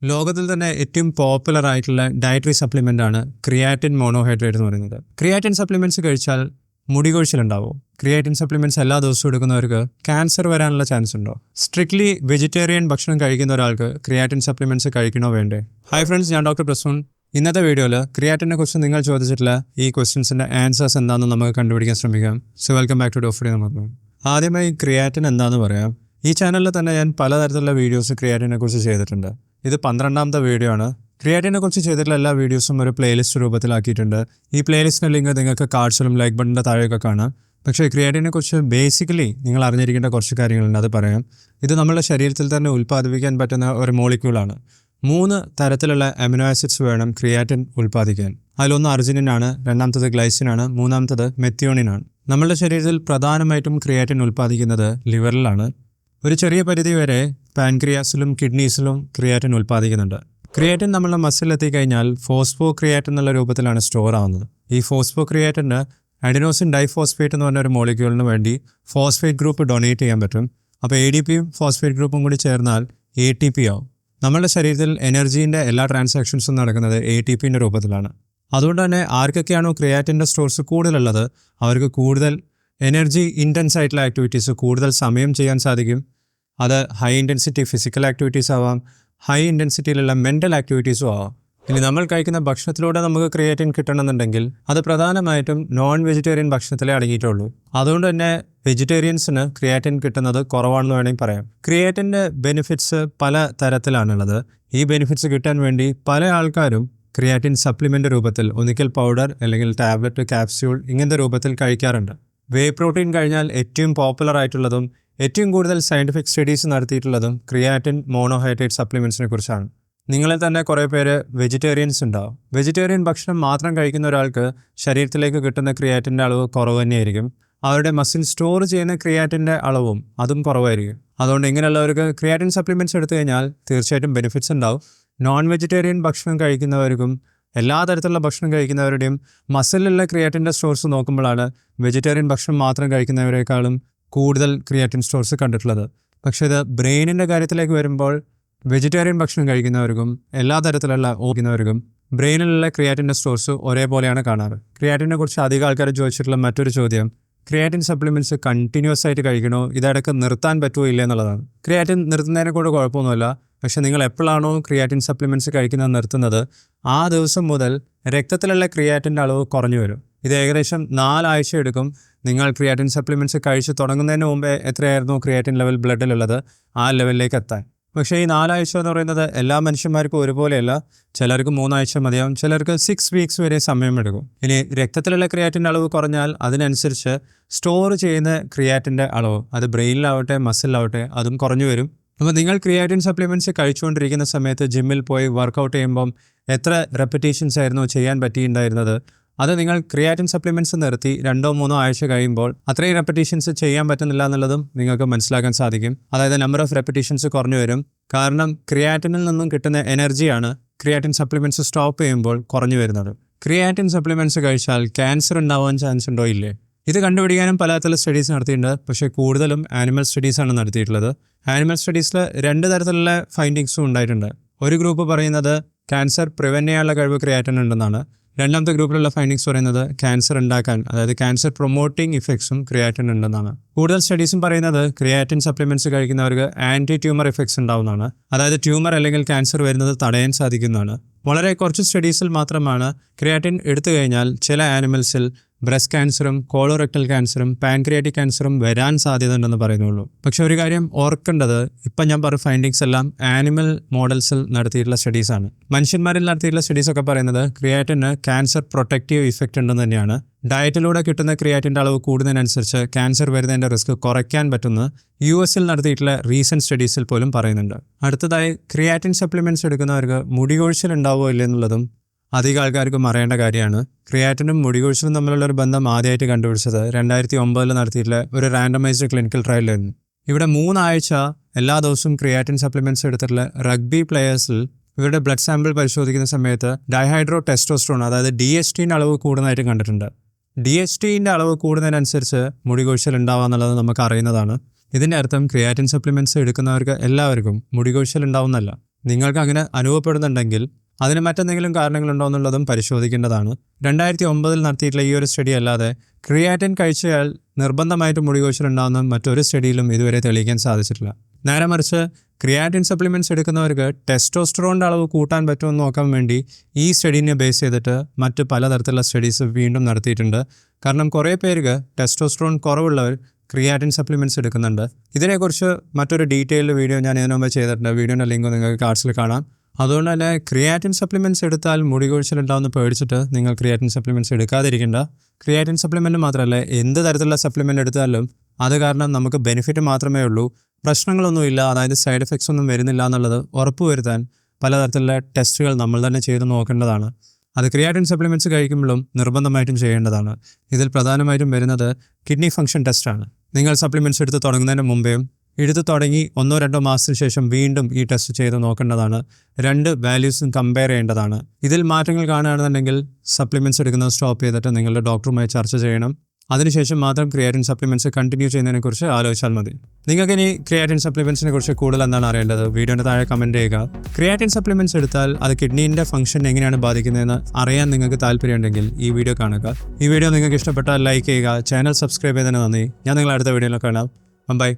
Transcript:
ലോകത്തിൽ തന്നെ ഏറ്റവും പോപ്പുലർ ആയിട്ടുള്ള ഡയറ്ററി സപ്ലിമെൻ്റ് ആണ് ക്രിയാറ്റിൻ മോണോഹൈഡ്രേറ്റ് എന്ന് പറയുന്നത്. ക്രിയാറ്റിൻ സപ്ലിമെൻറ്റ്സ് കഴിച്ചാൽ മുടി കൊഴിച്ചിലുണ്ടാവും. ക്രിയാറ്റിൻ സപ്ലിമെൻറ്റ്സ് എല്ലാ ദിവസവും എടുക്കുന്നവർക്ക് ക്യാൻസർ വരാനുള്ള ചാൻസ് ഉണ്ടോ? സ്ട്രിക്ട്ലി വെജിറ്റേറിയൻ ഭക്ഷണം കഴിക്കുന്ന ഒരാൾക്ക് ക്രിയാറ്റിൻ സപ്ലിമെൻറ്റ്സ് കഴിക്കണോ വേണ്ടേ? ഹായ് ഫ്രണ്ട്സ്, ഞാൻ ഡോക്ടർ പ്രസൂൺ. ഇന്നത്തെ വീഡിയോയിൽ ക്രിയാറ്റിനെ കുറിച്ച് നിങ്ങൾ ചോദിച്ചിട്ടുള്ള ഈ ക്വസ്റ്റ്യൻസിൻ്റെ ആൻസേഴ്സ് എന്താണെന്ന് നമുക്ക് കണ്ടുപിടിക്കാൻ ശ്രമിക്കാം. So welcome back to doctor. നമുക്ക് ആദ്യമായി ക്രിയാറ്റിൻ എന്താണെന്ന് പറയാം. ഈ ചാനലിൽ തന്നെ ഞാൻ പലതരത്തിലുള്ള വീഡിയോസ് ക്രിയാറ്റിനെ കുറിച്ച് ചെയ്തിട്ടുണ്ട്. ഇത് 12ാമത്തെ വീഡിയോ ആണ്. ക്രിയാറ്റിനെ കുറിച്ച് ചെയ്തിട്ടുള്ള എല്ലാ വീഡിയോസും ഒരു പ്ലേലിസ്റ്റ് രൂപത്തിലാക്കിയിട്ടുണ്ട്. ഈ പ്ലേലിസ്റ്റിൻ്റെ ലിങ്ക് നിങ്ങൾക്ക് കാർഡ്സിലും ലൈക്ക് ബട്ടൻ്റെ താഴെയൊക്കെ കാണാം. പക്ഷേ ക്രിയാറ്റിനെ കുറിച്ച് ബേസിക്കലി നിങ്ങൾ അറിഞ്ഞിരിക്കേണ്ട കുറച്ച് കാര്യങ്ങളുണ്ട്, അത് പറയാം. ഇത് നമ്മുടെ ശരീരത്തിൽ തന്നെ ഉൽപ്പാദിപ്പിക്കാൻ പറ്റുന്ന ഒരു മോളിക്യൂളാണ്. 3 തരത്തിലുള്ള അമിനോ ആസിഡ്സ് വേണം ക്രിയാറ്റിൻ ഉൽപ്പാദിക്കാൻ. അതിലൊന്ന് അർജിനിനാണ്, രണ്ടാമത്തത് ഗ്ലൈസിനാണ്, മൂന്നാമത്തത് മെത്തിയോണിനാണ്. നമ്മുടെ ശരീരത്തിൽ പ്രധാനമായിട്ടും ക്രിയാറ്റിൻ ഉൽപ്പാദിക്കുന്നത് ലിവറിലാണ്. ഒരു ചെറിയ പരിധി വരെ പാൻക്രിയാസിലും കിഡ്നീസിലും ക്രിയാറ്റിൻ ഉൽപ്പാദിക്കുന്നുണ്ട്. ക്രിയാറ്റിൻ നമ്മളുടെ മസിലെത്തിക്കഴിഞ്ഞാൽ ഫോസ്ഫോ ക്രിയാറ്റിൻ എന്നുള്ള രൂപത്തിലാണ് സ്റ്റോർ ആവുന്നത്. ഈ ഫോസ്ഫോ ക്രിയാറ്റിന് അഡിനോസിൻ ഡൈഫോസ്ഫേറ്റ് എന്ന് പറഞ്ഞ ഒരു മോളിക്യൂളിന് വേണ്ടി ഫോസ്ഫേറ്റ് ഗ്രൂപ്പ് ഡൊണേറ്റ് ചെയ്യാൻ പറ്റും. അപ്പോൾ ADPയും ഫോസ്ഫേറ്റ് ഗ്രൂപ്പും കൂടി ചേർന്നാൽ ATP ആവും. നമ്മുടെ ശരീരത്തിൽ എനർജീൻ്റെ എല്ലാ ട്രാൻസാക്ഷൻസും നടക്കുന്നത് ATPൻ്റെ രൂപത്തിലാണ്. അതുകൊണ്ട് തന്നെ ആർക്കൊക്കെയാണോ ക്രിയാറ്റിൻ്റെ സ്റ്റോർസ് കൂടുതലുള്ളത് അവർക്ക് കൂടുതൽ എനർജി ഇൻറ്റൻസ് ആയിട്ടുള്ള ആക്ടിവിറ്റീസ് കൂടുതൽ സമയം ചെയ്യാൻ സാധിക്കും. അത് ഹൈ ഇൻറ്റൻസിറ്റി ഫിസിക്കൽ ആക്ടിവിറ്റീസ് ആവാം, ഹൈ ഇൻറ്റൻസിറ്റിയിലുള്ള മെൻ്റൽ ആക്ടിവിറ്റീസും ആവാം. ഇനി നമ്മൾ കഴിക്കുന്ന ഭക്ഷണത്തിലൂടെ നമുക്ക് ക്രിയാറ്റിൻ കിട്ടണമെന്നുണ്ടെങ്കിൽ അത് പ്രധാനമായിട്ടും നോൺ വെജിറ്റേറിയൻ ഭക്ഷണത്തിലേ അടങ്ങിയിട്ടുള്ളൂ. അതുകൊണ്ട് തന്നെ വെജിറ്റേറിയൻസിന് ക്രിയാറ്റിൻ കിട്ടുന്നത് കുറവാണെന്ന് വേണമെങ്കിൽ പറയാം. ക്രിയാറ്റിൻ്റെ ബെനിഫിറ്റ്സ് പല തരത്തിലാണുള്ളത്. ഈ ബെനിഫിറ്റ്സ് കിട്ടാൻ വേണ്ടി പല ആൾക്കാരും ക്രിയാറ്റിൻ സപ്ലിമെൻ്റ് രൂപത്തിൽ ഒന്നിക്കൽ പൗഡർ അല്ലെങ്കിൽ ടാബ്ലറ്റ്, ക്യാപ്സ്യൂൾ ഇങ്ങനത്തെ രൂപത്തിൽ കഴിക്കാറുണ്ട്. വേ പ്രോട്ടീൻ കഴിഞ്ഞാൽ ഏറ്റവും പോപ്പുലർ ആയിട്ടുള്ളതും ഏറ്റവും കൂടുതൽ സയൻറ്റിഫിക് സ്റ്റഡീസ് നടത്തിയിട്ടുള്ളതും ക്രിയാറ്റിൻ മോണോഹൈഡ്രേറ്റ് സപ്ലിമെൻറ്റ്സിനെ കുറിച്ചാണ്. നിങ്ങളിൽ തന്നെ കുറേ പേര് വെജിറ്റേറിയൻസ് ഉണ്ടാവും. വെജിറ്റേറിയൻ ഭക്ഷണം മാത്രം കഴിക്കുന്ന ഒരാൾക്ക് ശരീരത്തിലേക്ക് കിട്ടുന്ന ക്രിയാറ്റിൻ്റെ അളവ് കുറവ് തന്നെയായിരിക്കും. അവരുടെ മസിൽ സ്റ്റോർ ചെയ്യുന്ന ക്രിയാറ്റിൻ്റെ അളവും അതും കുറവായിരിക്കും. അതുകൊണ്ട് ഇങ്ങനെയുള്ളവർക്ക് ക്രിയാറ്റിൻ സപ്ലിമെൻറ്റ്സ് എടുത്തു കഴിഞ്ഞാൽ തീർച്ചയായിട്ടും ബെനിഫിറ്റ്സ് ഉണ്ടാവും. നോൺ വെജിറ്റേറിയൻ ഭക്ഷണം കഴിക്കുന്നവർക്കും എല്ലാ തരത്തിലുള്ള ഭക്ഷണം കഴിക്കുന്നവരുടെയും മസിലുള്ള ക്രിയാറ്റിൻ്റെ സ്റ്റോർസ് നോക്കുമ്പോഴാണ് വെജിറ്റേറിയൻ ഭക്ഷണം മാത്രം കഴിക്കുന്നവരെക്കാളും കൂടുതൽ ക്രിയാറ്റിൻ സ്റ്റോർസ് കണ്ടിട്ടുള്ളത്. പക്ഷേ ഇത് ബ്രെയിനിൻ്റെ കാര്യത്തിലേക്ക് വരുമ്പോൾ വെജിറ്റേറിയൻ ഭക്ഷണം കഴിക്കുന്നവർക്കും എല്ലാ തരത്തിലുള്ള ഓടുന്നവർക്കും ബ്രെയിനിലുള്ള ക്രിയാറ്റിൻ്റെ സ്റ്റോർസ് ഒരേപോലെയാണ് കാണാറ്. ക്രിയാറ്റിനെ കുറിച്ച് അധികം ആൾക്കാർ ചോദിച്ചിട്ടുള്ള മറ്റൊരു ചോദ്യം ക്രിയാറ്റിൻ സപ്ലിമെൻറ്റ്സ് കണ്ടിന്യൂസ് ആയിട്ട് കഴിക്കണോ, ഇടയ്ക്ക് നിർത്താൻ പറ്റുമോ ഇല്ല എന്നുള്ളതാണ്. ക്രിയാറ്റിൻ നിർത്തുന്നതിനെ കൂടെ കുഴപ്പമൊന്നുമില്ല. പക്ഷേ നിങ്ങൾ എപ്പോഴാണോ ക്രിയാറ്റിൻ സപ്ലിമെൻറ്റ്സ് കഴിക്കുന്നത് നിർത്തുന്നത് ആ ദിവസം മുതൽ രക്തത്തിലുള്ള ക്രിയാറ്റിൻ്റെ അളവ് കുറഞ്ഞു വരും. ഇത് ഏകദേശം 4 ആഴ്ച എടുക്കും. നിങ്ങൾ ക്രിയാറ്റിൻ സപ്ലിമെൻറ്റ്സ് കഴിച്ച് തുടങ്ങുന്നതിന് മുമ്പേ എത്രയായിരുന്നു ക്രിയാറ്റിൻ ലെവൽ ബ്ലഡിലുള്ളത് ആ ലെവലിലേക്ക് എത്താൻ. പക്ഷേ ഈ 4 ആഴ്ച എന്ന് പറയുന്നത് എല്ലാ മനുഷ്യന്മാർക്കും ഒരുപോലെയല്ല. ചിലർക്ക് 3 ആഴ്ച മതിയാവും, ചിലർക്ക് 6 വീക്സ് വരെ സമയമെടുക്കും. ഇനി രക്തത്തിലുള്ള ക്രിയാറ്റിൻ്റെ അളവ് കുറഞ്ഞാൽ അതിനനുസരിച്ച് സ്റ്റോർ ചെയ്യുന്ന ക്രിയാറ്റിൻ്റെ അളവ് അത് ബ്രെയിനിലാവട്ടെ മസിലാവട്ടെ അതും കുറഞ്ഞു വരും. അപ്പോൾ നിങ്ങൾ ക്രിയാറ്റിൻ സപ്ലിമെൻറ്റ്സ് കഴിച്ചുകൊണ്ടിരിക്കുന്ന സമയത്ത് ജിമ്മിൽ പോയി വർക്കൗട്ട് ചെയ്യുമ്പം എത്ര റെപ്പിറ്റേഷൻസ് ആയിരുന്നു ചെയ്യാൻ പറ്റിയിട്ടുണ്ടായിരുന്നത്, അത് നിങ്ങൾ ക്രിയാറ്റിൻ സപ്ലിമെൻറ്റ്സ് നിർത്തി 2-3 ആഴ്ച കഴിയുമ്പോൾ അത്രയും റെപ്പിറ്റേഷൻസ് ചെയ്യാൻ പറ്റുന്നില്ല എന്നുള്ളതും നിങ്ങൾക്ക് മനസ്സിലാക്കാൻ സാധിക്കും. അതായത് നമ്പർ ഓഫ് റെപ്പിറ്റേഷൻസ് കുറഞ്ഞു വരും. കാരണം ക്രിയാറ്റിനിൽ നിന്നും കിട്ടുന്ന എനർജിയാണ് ക്രിയാറ്റിൻ സപ്ലിമെൻറ്റ്സ് സ്റ്റോപ്പ് ചെയ്യുമ്പോൾ കുറഞ്ഞു വരുന്നത്. ക്രിയാറ്റിൻ സപ്ലിമെൻറ്റ്സ് കഴിച്ചാൽ ക്യാൻസർ ഉണ്ടാവാൻ ചാൻസ് ഉണ്ടോ ഇല്ലേ? ഇത് കണ്ടുപിടിക്കാനും പലതരത്തിലുള്ള സ്റ്റഡീസ് നടത്തിയിട്ടുണ്ട്. പക്ഷേ കൂടുതലും ആനിമൽ സ്റ്റഡീസാണ് നടത്തിയിട്ടുള്ളത്. ആനിമൽ സ്റ്റഡീസിൽ 2 തരത്തിലുള്ള ഫൈൻഡിങ്സും ഉണ്ടായിട്ടുണ്ട്. ഒരു ഗ്രൂപ്പ് പറയുന്നത് ക്യാൻസർ പ്രിവെൻറ്റ് ചെയ്യാനുള്ള കഴിവ് ക്രിയാറ്റിൻ ഉണ്ടെന്നാണ്. രണ്ടാമത്തെ ഗ്രൂപ്പിലുള്ള ഫൈൻഡിങ്സ് പറയുന്നത് ക്യാൻസർ ഉണ്ടാക്കാൻ, അതായത് ക്യാൻസർ പ്രൊമോട്ടിംഗ് ഇഫക്ട്സും ക്രിയാറ്റിൻ ഉണ്ടെന്നാണ്. കൂടുതൽ സ്റ്റഡീസും പറയുന്നത് ക്രിയാറ്റിൻ സപ്ലിമെൻറ്റ്സ് കഴിക്കുന്നവർക്ക് ആൻറ്റി ട്യൂമർ ഇഫക്ട്സ് ഉണ്ടാവുന്നതാണ്. അതായത് ട്യൂമർ അല്ലെങ്കിൽ ക്യാൻസർ വരുന്നത് തടയാൻ സാധിക്കുന്നതാണ്. വളരെ കുറച്ച് സ്റ്റഡീസിൽ മാത്രമാണ് ക്രിയാറ്റിൻ എടുത്തു കഴിഞ്ഞാൽ ചില ആനിമൽസിൽ ബ്രസ്റ്റ് ക്യാൻസറും കോളോറെക്ടൽ ക്യാൻസറും പാൻക്രിയാറ്റിക് ക്യാൻസറും വരാൻ സാധ്യതയുണ്ടെന്ന് പറയുന്നുള്ളൂ. പക്ഷെ ഒരു കാര്യം ഓർക്കേണ്ടത്, ഇപ്പം ഞാൻ പറഞ്ഞ ഫൈൻഡിങ്സ് എല്ലാം ആനിമൽ മോഡൽസിൽ നടത്തിയിട്ടുള്ള സ്റ്റഡീസാണ്. മനുഷ്യന്മാരിൽ നടത്തിയിട്ടുള്ള സ്റ്റഡീസൊക്കെ പറയുന്നത് ക്രിയാറ്റിന് ക്യാൻസർ പ്രൊട്ടക്റ്റീവ് ഇഫക്റ്റ് ഉണ്ടെന്ന് തന്നെയാണ്. ഡയറ്റിലൂടെ കിട്ടുന്ന ക്രിയാറ്റിൻ്റെ അളവ് കൂടുന്നതിനനുസരിച്ച് ക്യാൻസർ വരുന്നതിൻ്റെ റിസ്ക് കുറയ്ക്കാൻ പറ്റുന്ന US നടത്തിയിട്ടുള്ള റീസെൻറ്റ് സ്റ്റഡീസിൽ പോലും പറയുന്നുണ്ട്. അടുത്തതായി ക്രിയാറ്റിൻ സപ്ലിമെൻറ്റ്സ് എടുക്കുന്നവർക്ക് മുടി കൊഴിച്ചിൽ ഉണ്ടാവുമോ ഇല്ലെന്നുള്ളതും അധികം ആൾക്കാർക്കും അറിയേണ്ട കാര്യമാണ്. ക്രിയാറ്റിനും മുടി കൊഴിച്ചിലും തമ്മിലുള്ള ഒരു ബന്ധം ആദ്യമായിട്ട് കണ്ടുപിടിച്ചത് 2009 നടത്തിയിട്ടുള്ള ഒരു റാൻഡമൈസ്ഡ് ക്ലിനിക്കൽ ട്രയലായിരുന്നു. ഇവിടെ 3 ആഴ്ച എല്ലാ ദിവസവും ക്രിയാറ്റിൻ സപ്ലിമെൻറ്റ്സ് എടുത്തിട്ടുള്ള റഗ്ബി പ്ലെയേഴ്സിൽ ഇവരുടെ ബ്ലഡ് സാമ്പിൾ പരിശോധിക്കുന്ന സമയത്ത് ഡൈഹൈഡ്രോ ടെസ്റ്റോസ്റ്ററോൺ, അതായത് DHTൻ്റെ അളവ് കൂടുന്നതായിട്ട് കണ്ടിട്ടുണ്ട്. DHTൻ്റെ അളവ് കൂടുന്നതിനനുസരിച്ച് മുടി കൊഴിച്ചിൽ ഉണ്ടാവുക എന്നുള്ളത് നമുക്ക് അറിയുന്നതാണ്. ഇതിൻ്റെ അർത്ഥം ക്രിയാറ്റിൻ സപ്ലിമെൻറ്റ്സ് എടുക്കുന്നവർക്ക് എല്ലാവർക്കും മുടി കൊഴിച്ചിൽ ഉണ്ടാവുന്നല്ല. നിങ്ങൾക്ക് അങ്ങനെ അനുഭവപ്പെടുന്നുണ്ടെങ്കിൽ അതിന് മറ്റെന്തെങ്കിലും കാരണങ്ങളുണ്ടോ എന്നുള്ളതും പരിശോധിക്കേണ്ടതാണ്. 2009 നടത്തിയിട്ടുള്ള ഈ ഒരു സ്റ്റഡി അല്ലാതെ ക്രിയാറ്റിൻ കഴിച്ചയാൾ നിർബന്ധമായിട്ട് മുടികൊഴിച്ചിലുണ്ടാകുന്ന മറ്റൊരു സ്റ്റഡിയിലും ഇതുവരെ തെളിയിക്കാൻ സാധിച്ചിട്ടില്ല. നേരെ മറിച്ച് ക്രിയാറ്റിൻ സപ്ലിമെൻറ്റ്സ് എടുക്കുന്നവർക്ക് ടെസ്റ്റോസ്റ്ററോണിൻ്റെ അളവ് കൂട്ടാൻ പറ്റുമെന്ന് നോക്കാൻ വേണ്ടി ഈ സ്റ്റഡീനെ ബേസ് ചെയ്തിട്ട് മറ്റ് പലതരത്തിലുള്ള സ്റ്റഡീസ് വീണ്ടും നടത്തിയിട്ടുണ്ട്. കാരണം കുറേ പേർക്ക് ടെസ്റ്റോസ്റ്ററോൺ കുറവുള്ളവർ ക്രിയാറ്റിൻ സപ്ലിമെൻറ്റ്സ് എടുക്കുന്നുണ്ട്. ഇതിനെക്കുറിച്ച് മറ്റൊരു ഡീറ്റെയിൽഡ് വീഡിയോ ഞാൻ ഇതിനു മുമ്പ് ചെയ്തിട്ടുണ്ട്. വീഡിയോൻ്റെ ലിങ്ക് നിങ്ങൾക്ക് കാർഡ്സിൽ കാണാം. അതുകൊണ്ട് തന്നെ ക്രിയാറ്റിൻ സപ്ലിമെൻറ്റ്സ് എടുത്താൽ മുടി കൊഴിച്ചിലുണ്ടാവുമെന്ന് പേടിച്ചിട്ട് നിങ്ങൾ ക്രിയാറ്റിൻ സപ്ലിമെൻറ്റ്സ് എടുക്കാതിരിക്കേണ്ട. ക്രിയാറ്റിൻ സപ്ലിമെൻറ്റ് മാത്രമല്ല, എന്ത് തരത്തിലുള്ള സപ്ലിമെൻറ്റ് എടുത്താലും അത് കാരണം നമുക്ക് ബെനിഫിറ്റ് മാത്രമേ ഉള്ളൂ, പ്രശ്നങ്ങളൊന്നുമില്ല, അതായത് സൈഡ് എഫക്ട്സ് ഒന്നും വരുന്നില്ല എന്നുള്ളത് ഉറപ്പുവരുത്താൻ പലതരത്തിലുള്ള ടെസ്റ്റുകൾ നമ്മൾ തന്നെ ചെയ്ത് നോക്കേണ്ടതാണ്. അത് ക്രിയാറ്റിൻ സപ്ലിമെൻറ്റ്സ് കഴിക്കുമ്പോഴും നിർബന്ധമായിട്ടും ചെയ്യേണ്ടതാണ്. ഇതിൽ പ്രധാനമായിട്ടും വരുന്നത് കിഡ്നി ഫംഗ്ഷൻ ടെസ്റ്റാണ്. നിങ്ങൾ സപ്ലിമെൻറ്റ്സ് എടുത്ത് തുടങ്ങുന്നതിന് മുമ്പേയും എടുത്ത് തുടങ്ങി 1-2 മാസത്തിന് ശേഷം വീണ്ടും ഈ ടെസ്റ്റ് ചെയ്ത് നോക്കേണ്ടതാണ്. 2 വാല്യൂസും കമ്പയർ ചെയ്യേണ്ടതാണ്. ഇതിൽ മാറ്റങ്ങൾ കാണുകയാണെന്നുണ്ടെങ്കിൽ സപ്ലിമെൻറ്റ്സ് എടുക്കുന്നത് സ്റ്റോപ്പ് ചെയ്തിട്ട് നിങ്ങളുടെ ഡോക്ടറുമായി ചർച്ച ചെയ്യണം. അതിനുശേഷം മാത്രം ക്രിയാറ്റിൻ സപ്ലിമെൻറ്റ്സ് കണ്ടിന്യൂ ചെയ്യുന്നതിനെക്കുറിച്ച് ആലോചിച്ചാൽ മതി. നിങ്ങൾക്ക് ഇനി ക്രിയാറ്റിൻ സപ്ലിമെൻറ്റ്സിനെ കുറിച്ച് കൂടുതൽ എന്താണ് അറിയേണ്ടത്? വീഡിയോൻ്റെ താഴെ കമൻറ്റ് ചെയ്യുക. ക്രിയാറ്റിൻ സപ്ലിമെൻറ്റ്സ് എടുത്താൽ അത് കിഡ്നീൻ്റെ ഫംഗ്ഷൻ എങ്ങനെയാണ് ബാധിക്കുന്നതെന്ന് അറിയാൻ നിങ്ങൾക്ക് താല്പര്യമുണ്ടെങ്കിൽ ഈ വീഡിയോ കാണുക. ഈ വീഡിയോ നിങ്ങൾക്ക് ഇഷ്ടപ്പെട്ടാൽ ലൈക്ക് ചെയ്യുക. ചാനൽ സബ്സ്ക്രൈബ് ചെയ്തതിന് നന്ദി. ഞാൻ നിങ്ങളെ അടുത്ത വീഡിയോയിൽ കാണാം. ബൈ.